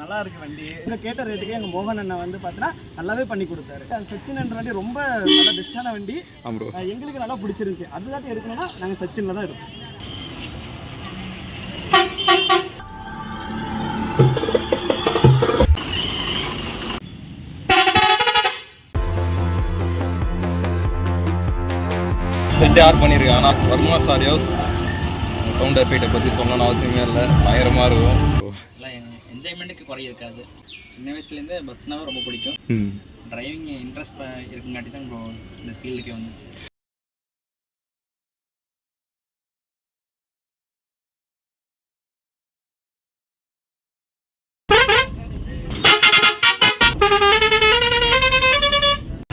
நல்லா இருக்கு வண்டி. எங்கள் கேட்ட ரேட்டுக்கு எங்கள் மோகன் அண்ணன் வந்து பார்த்தீங்கன்னா நல்லாவே பண்ணி கொடுத்தாரு. சச்சின் வண்டி ரொம்ப நல்லா பெஸ்ட்டான வண்டி. எங்களுக்கு நல்லா பிடிச்சிருந்துச்சி. அதுதான் எடுக்கணும்னா நாங்கள் சச்சினில் தான் எடுப்போம். செட் யார் பண்ணியிருக்காங்க? ஆனால் வர்மா சாரியோஸ் சவுண்ட் எஃபெக்டை பற்றி சொல்லணும்னு அவசியமே இல்லை. பயங்கரமாக இருக்கும். எல்லாம் என்ஜாய்மெண்ட்டுக்கு குறை இருக்காது. சின்ன வயசுலேருந்தே பஸ்னாவே ரொம்ப பிடிக்கும். டிரைவிங் இன்ட்ரெஸ்ட் இருக்குங்காட்டி தான் இப்போ இந்த ஃபீல்டுக்கே வந்துச்சு.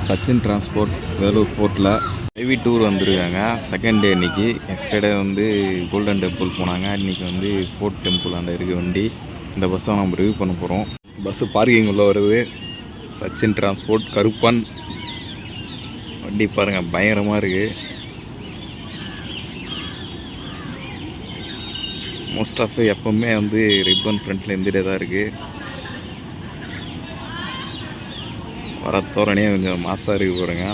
சச்சின் டிரான்ஸ்போர்ட் வேலூர் போர்ட்டில் ஹெவி டூர் வந்துருக்காங்க. செகண்ட் டே இன்றைக்கி. நெக்ஸ்ட் டே வந்து கோல்டன் டெம்பிள் போனாங்க. இன்றைக்கி வந்து ஃபோர்ட் டெம்பிள் அந்த இருக்குது வண்டி. இந்த பஸ்ஸை நம்ம ரிவ்யூ பண்ண போகிறோம். பஸ்ஸு பார்க்கிங் உள்ள வருது. சச்சின் டிரான்ஸ்போர்ட் கருப்பன் வண்டி பாருங்கள், பயங்கரமாக இருக்குது. மோஸ்ட் ஆஃப் எப்போவுமே வந்து ரிப்பன் ஃப்ரண்ட்டில் இருந்துகிட்டே தான் இருக்குது. வர தோரணையே கொஞ்சம் மாசாக இருக்குது பாருங்க.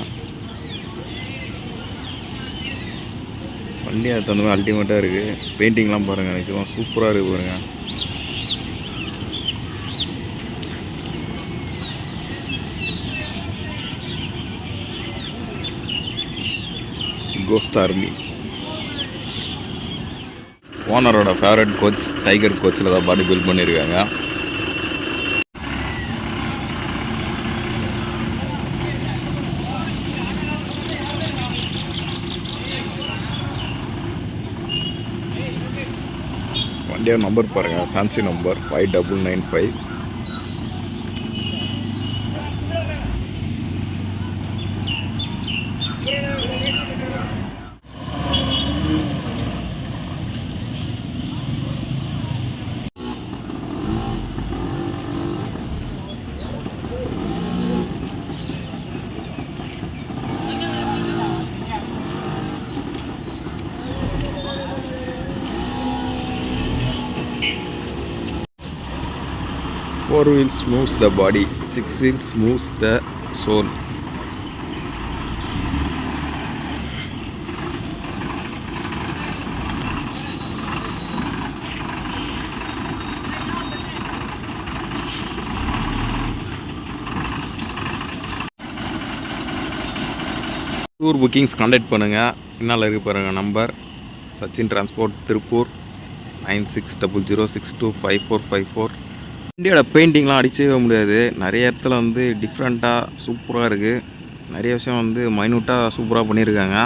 வண்டி அது தகுந்த மாதிரி அல்டிமேட்டாக இருக்குது. பெயிண்டிங்லாம் பாருங்கள், நிச்சயமாக சூப்பராக இருக்குது பாருங்க. கோஸ்ட் ஆர்மி ஓனரோட ஃபேவரட் கோச் டைகர் கோச்சில் தான் பாடி பில்ட் பண்ணியிருக்காங்க. வண்டியோட நம்பர் பாருங்கள், fancy number 5995. Four wheels moves the body, six wheels moves the soul. Tour bookings contact பண்ணுங்கள். பின்னால் இருக்கு பாருங்கள் நம்பர். சச்சின் டிரான்ஸ்போர்ட் திருப்பூர் 9600625454. வண்டியோட பெயிண்டிங்லாம் அடிச்சவே முடியாது. நிறைய இடத்துல வந்து டிஃப்ரெண்ட்டாக சூப்பராக இருக்குது. நிறைய விஷயம் வந்து மைனூட்டாக சூப்பராக பண்ணியிருக்காங்க.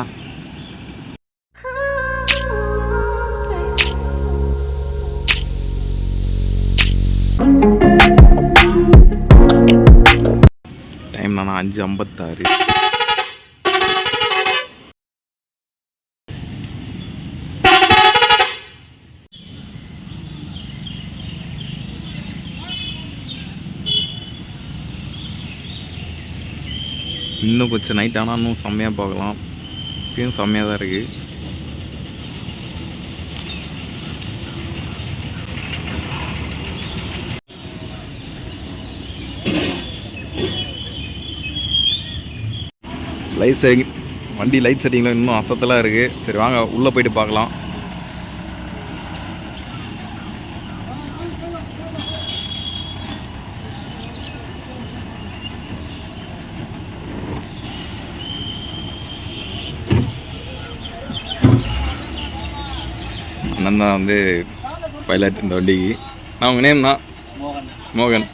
டைம் நான் 5:56. இன்னும் கொஞ்சம் நைட் ஆனால் இன்னும் செம்மையாக பார்க்கலாம். இப்பயும் செம்மையாக தான் இருக்குது. லைட் செட்டிங், வண்டி லைட் செட்டிங்கில் இன்னும் அசத்தலாக இருக்குது. சரி வாங்க உள்ளே போயிட்டு பார்க்கலாம். அண்ணன் தான் வந்து பைலட் இந்த வண்டிக்கு. நான் உங்கள் நேம் தான் மோகன்.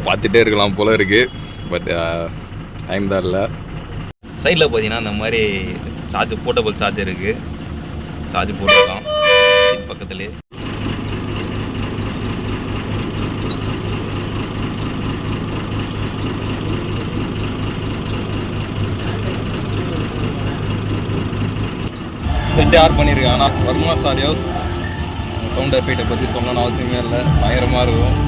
பார்த்துட்டே இருக்கலாம் போல இருக்குது. பட் டைம் தான் இல்லை. சைடில் பார்த்தீங்கன்னா இந்த மாதிரி போர்ட்டபிள் சார்ஜர் இருக்குது. சார்ஜ் போட்டுக்கலாம் பக்கத்துலேயே. செட்டு ஆட் பண்ணியிருக்காங்க. ஆனால் வர்மா சாரியோஸ் சவுண்ட் எஃபெக்டை பற்றி சொல்லணும்னு அவசியமே இல்லை, பயங்கரமாக இருக்கும்.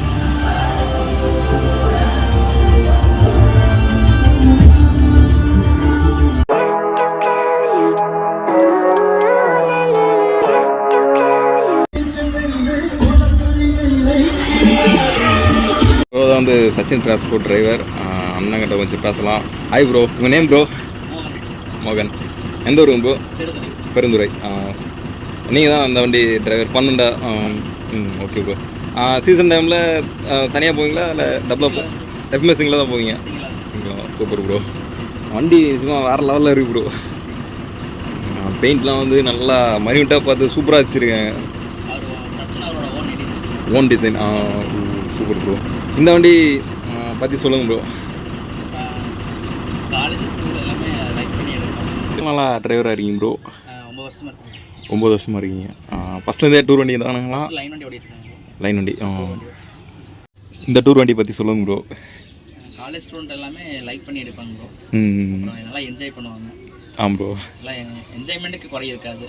ப்ரோ தான் வந்து சச்சின் டிரான்ஸ்போர்ட் டிரைவர். அண்ணங்கிட்ட கொஞ்சம் பேசலாம். ஹாய் ப்ரோ, உங்கள் நேம் ப்ரோ? மோகன். எந்த ஊருங்க ப்ரோ? பெருந்துறை. நீங்கள் தான் அந்த வண்டி டிரைவர் பண்ணுண்டா? Okay bro. சீசன் டைமில் தனியாக போவீங்களா இல்லை டபுளாக எஃப்எம்எஸ்சிங்கில் தான் போவீங்க? Super bro. வண்டி சும்மா வேறு லெவலில் இருக்குது ப்ரோ. பெயிண்ட்லாம் வந்து நல்லா மணிவிட்டாக பார்த்து சூப்பராக வச்சுருக்கேன். Own design. Super bro. இந்த வண்டி பற்றி சொல்லுங்கள் ப்ரோ. நல்லா டிரைவராக இருக்கீங்க ப்ரோ. 9 வருஷமாக இருக்கீங்க. ஃபஸ்ட்லேருந்தே டூர் வண்டி தானுங்களா? லைன் வண்டி. இந்த டூர் வண்டி பற்றி சொல்லுங்கள் ப்ரோ. காலேஜ் ஸ்டூடெண்ட் எல்லாமே லைக் பண்ணி எடுப்பாங்க ப்ரோ. நல்லா என்ஜாய் பண்ணுவாங்க. ப்ரோ எல்லாம் என்ஜாய்மெண்ட்டுக்கு குறை இருக்காது.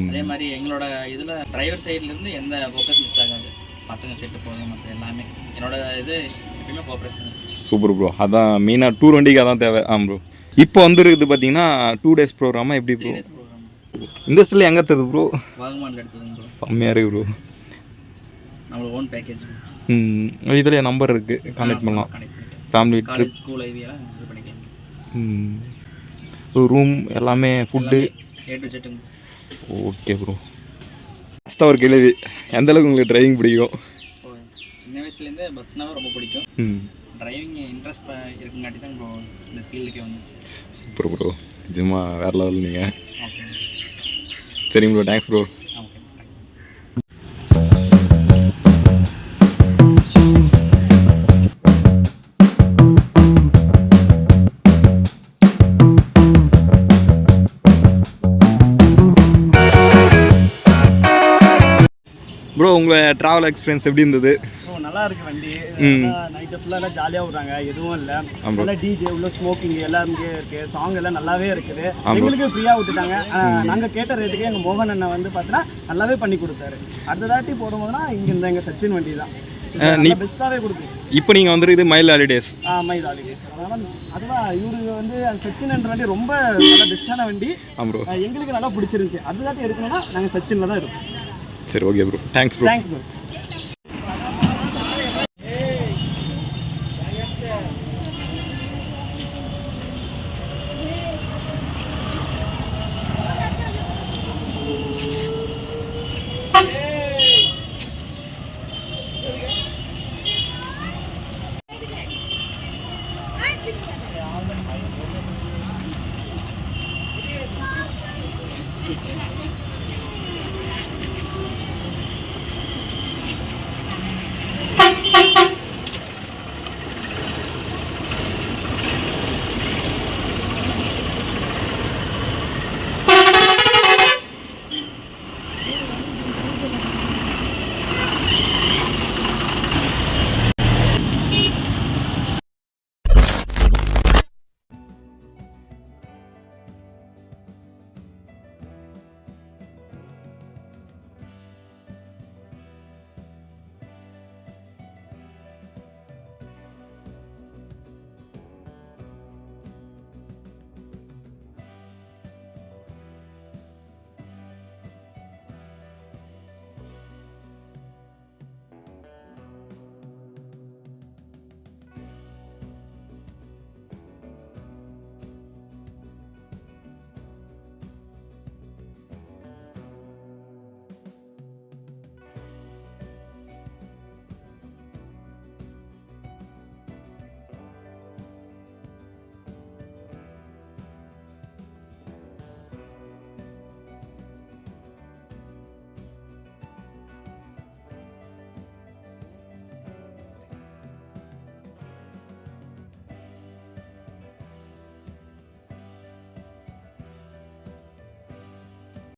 அதே மாதிரி எங்களோட இதில் டிரைவர் சைட்லேருந்து எந்த ஃபோக்கஸ் மிஸ் ஆகாது. பசங்க செட்டு போகிறது மற்ற எல்லாமே என்னோட இது எப்பயுமே கோஆப்ரேஷன். Super bro. அதான் மெயினாக டூர் வண்டிக்கு அதான் தேவை. ப்ரோ இப்போ வந்துருக்குது பார்த்தீங்கன்னா 2 days ப்ரோக்ராமா எப்படி ப்ரோ? இந்த ஸ்டில் எங்கே எடுத்தது ப்ரோ? வாகமானில் எடுத்தது ப்ரோ. செம்மையாக இருக்குது ப்ரோ. நம்மளோட ஓன் பேக்கேஜ். இதில் நம்பர் இருக்குது, கான்டாக்ட் பண்ணலாம். ஃபேமிலி ட்ரிப், ஸ்கூல் ஐவியெல்லாம் இது பண்ணிக்கலாம். ரூம் எல்லாமே, food A to Z. Okay bro. ஃபஸ்ட்டாக ஒரு கேள்வி, எந்த அளவுக்கு உங்களுக்கு டிரைவிங் பிடிக்கும்? சின்ன வயசுலேருந்தே பஸ்னால் ரொம்ப பிடிக்கும். டிரைவிங் இன்ட்ரெஸ்ட் இருக்குங்காட்டி தான் ப்ரோ இந்த ஃபீல்டுக்கே வந்துச்சு. Super bro. நிஜமா வேறு லெவல் நீங்கள். சரிங்க ப்ரோ, தேங்க்ஸ் ப்ரோ. ப்ரோ உங்கள் ட்ராவல் எக்ஸ்பீரியன்ஸ் எப்படி இருந்தது? நல்லா இருக்கு வண்டி. நைட்டு ஃபுல்லாக ஜாலியாக விட்றாங்க, எதுவும் இல்லை. நல்லா டிஜே உள்ள ஸ்மோக்கிங் எல்லாம் இங்கே இருக்குது. சாங் எல்லாம் நல்லாவே இருக்குது. எங்களுக்கு ஃப்ரீயாக விட்டுட்டாங்க. நாங்கள் கேட்ட ரேட்டுக்கு எங்கள் மோகன் அண்ணன் வந்து பார்த்தீங்கன்னா நல்லாவே பண்ணி கொடுத்தாரு. அடுத்த தாட்டி போடும்போதுனா இங்கே இந்த எங்கள் சச்சின் வண்டி தான் நீ பெஸ்ட்டாகவே கொடுக்குது. இப்போ நீங்கள் வந்துருக்கு மைல் ஹாலிடேஸ். Mile holidays. அதனால் அதுதான் இவருக்கு வந்து சச்சின் என்ற வண்டி ரொம்ப நல்லா பெஸ்ட்டான வண்டி. எங்களுக்கு நல்லா பிடிச்சிருந்துச்சி. அடுத்த தாட்டி எடுக்கணும்னா நாங்கள் சச்சினில் தான் எடுப்போம். சரி, okay bro. Thanks bro. Thanks bro.